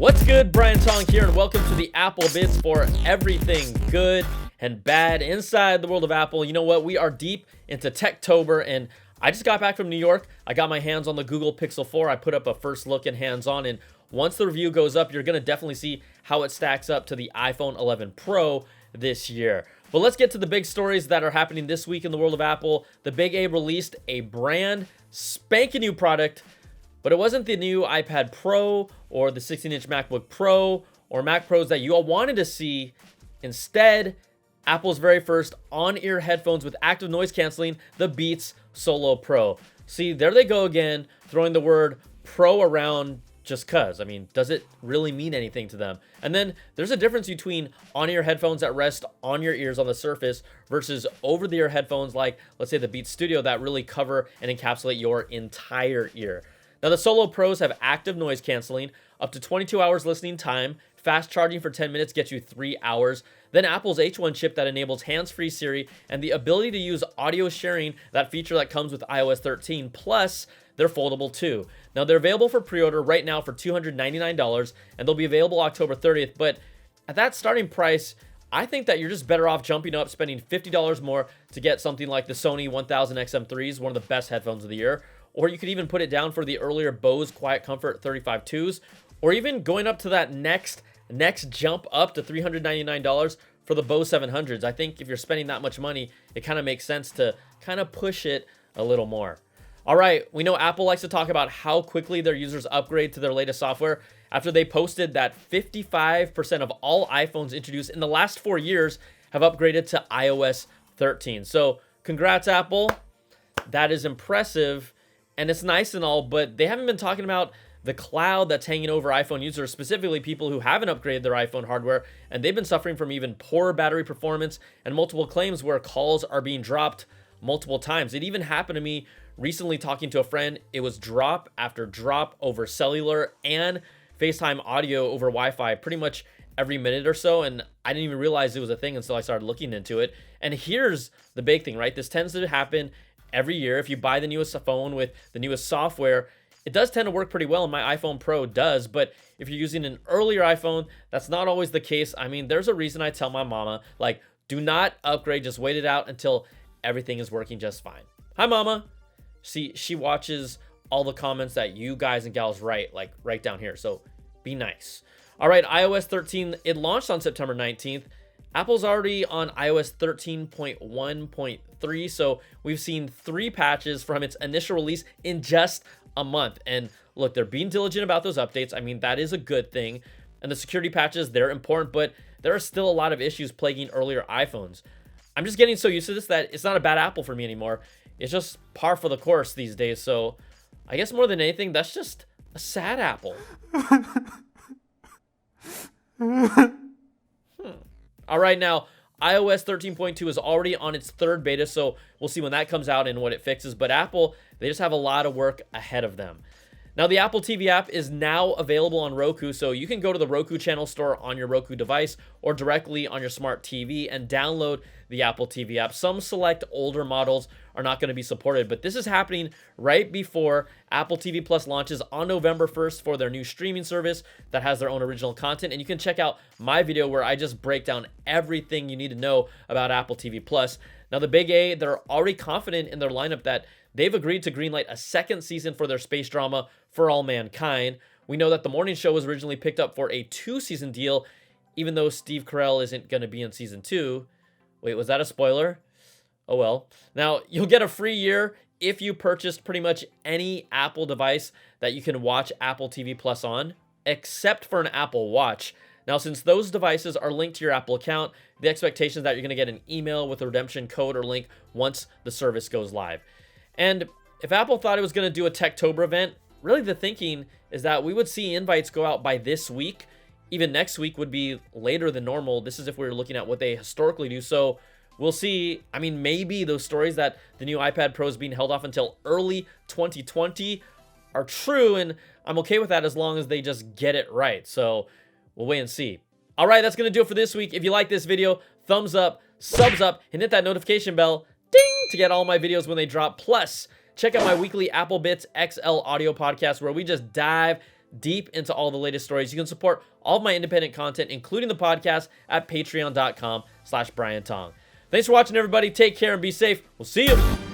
What's good? Brian Tong here, and welcome to the Apple Bits for everything good and bad inside the world of Apple. You know what? We are deep into Techtober, and I just got back from New York. I got my hands on the Google Pixel 4. I put up a first look and hands-on, and once the review goes up, you're going to definitely see how it stacks up to the iPhone 11 Pro this year. But let's get to the big stories that are happening this week in the world of Apple. The Big A released a brand spanking new product, but it wasn't the new iPad Pro or the 16-inch MacBook Pro or Mac Pros that you all wanted to see. Instead, Apple's very first on-ear headphones with active noise canceling, the Beats Solo Pro. See, there they go again, throwing the word Pro around just cuz. I mean, does it really mean anything to them? And then there's a difference between on-ear headphones that rest on your ears on the surface versus over-the-ear headphones like, let's say, the Beats Studio that really cover and encapsulate your entire ear. Now, the Solo Pros have active noise canceling, up to 22 hours listening time, fast charging for 10 minutes gets you 3 hours, then Apple's H1 chip that enables hands-free Siri, and the ability to use audio sharing, that feature that comes with iOS 13, plus they're foldable too. Now, they're available for pre-order right now for $299, and they'll be available October 30th, but at that starting price, I think that you're just better off jumping up, spending $50 more to get something like the Sony 1000 XM3s, one of the best headphones of the year, or you could even put it down for the earlier Bose Quiet Comfort 35.2s, or even going up to that next jump up to $399 for the Bose 700s. I think if you're spending that much money, it kind of makes sense to kind of push it a little more. All right, we know Apple likes to talk about how quickly their users upgrade to their latest software after they posted that 55% of all iPhones introduced in the last 4 years have upgraded to iOS 13. So congrats, Apple. That is impressive. And it's nice and all, but they haven't been talking about the cloud that's hanging over iPhone users, specifically people who haven't upgraded their iPhone hardware, and they've been suffering from even poorer battery performance and multiple claims where calls are being dropped multiple times. It even happened to me recently talking to a friend. It was drop after drop over cellular and FaceTime audio over Wi-Fi pretty much every minute or so, and I didn't even realize it was a thing until I started looking into it. And here's the big thing, right? This tends to happen every year. If you buy the newest phone with the newest software, it does tend to work pretty well, and my iPhone Pro does. But if you're using an earlier iPhone, that's not always the case. I mean, there's a reason I tell my mama, like, do not upgrade, just wait it out until everything is working just fine. Hi, mama. See, she watches all the comments that you guys and gals write, like right down here, so be nice. All right, iOS 13, it launched on September 19th. Apple's already on iOS 13.1.3, so we've seen 3 patches from its initial release in just a month. And look, they're being diligent about those updates. I mean, that is a good thing. And the security patches, they're important, but there are still a lot of issues plaguing earlier iPhones. I'm just getting so used to this that it's not a bad Apple for me anymore. It's just par for the course these days. So I guess more than anything, that's just a sad Apple. All right, now, iOS 13.2 is already on its 3rd beta, so we'll see when that comes out and what it fixes. But Apple, they just have a lot of work ahead of them. Now, the Apple TV app is now available on Roku, so you can go to the Roku channel store on your Roku device or directly on your smart TV and download the Apple TV app. Some select older models are not going to be supported, but this is happening right before Apple TV Plus launches on November 1st for their new streaming service that has their own original content. And you can check out my video where I just break down everything you need to know about Apple TV Plus. Now, the Big A, they're already confident in their lineup that they've agreed to greenlight a 2nd season for their space drama For All Mankind. We know that The Morning Show was originally picked up for a 2-season deal, even though Steve Carell isn't going to be in season 2. Wait, was that a spoiler? Oh well. Now, you'll get a free year if you purchased pretty much any Apple device that you can watch Apple TV Plus on, except for an Apple Watch. Now, since those devices are linked to your Apple account, the expectation is that you're going to get an email with a redemption code or link once the service goes live. And if Apple thought it was going to do a Techtober event, really the thinking is that we would see invites go out by this week. Even next week would be later than normal. This is if we were looking at what they historically do. So we'll see. I mean, maybe those stories that the new iPad Pro is being held off until early 2020 are true, and I'm okay with that as long as they just get it right. So we'll wait and see. All right, that's going to do it for this week. If you like this video, thumbs up, subs up, and hit that notification bell, ding, to get all my videos when they drop. Plus, check out my weekly Apple Bits XL audio podcast where we just dive deep into all the latest stories. You can support all of my independent content, including the podcast, at patreon.com/BrianTong. Thanks for watching, everybody. Take care and be safe. We'll see you.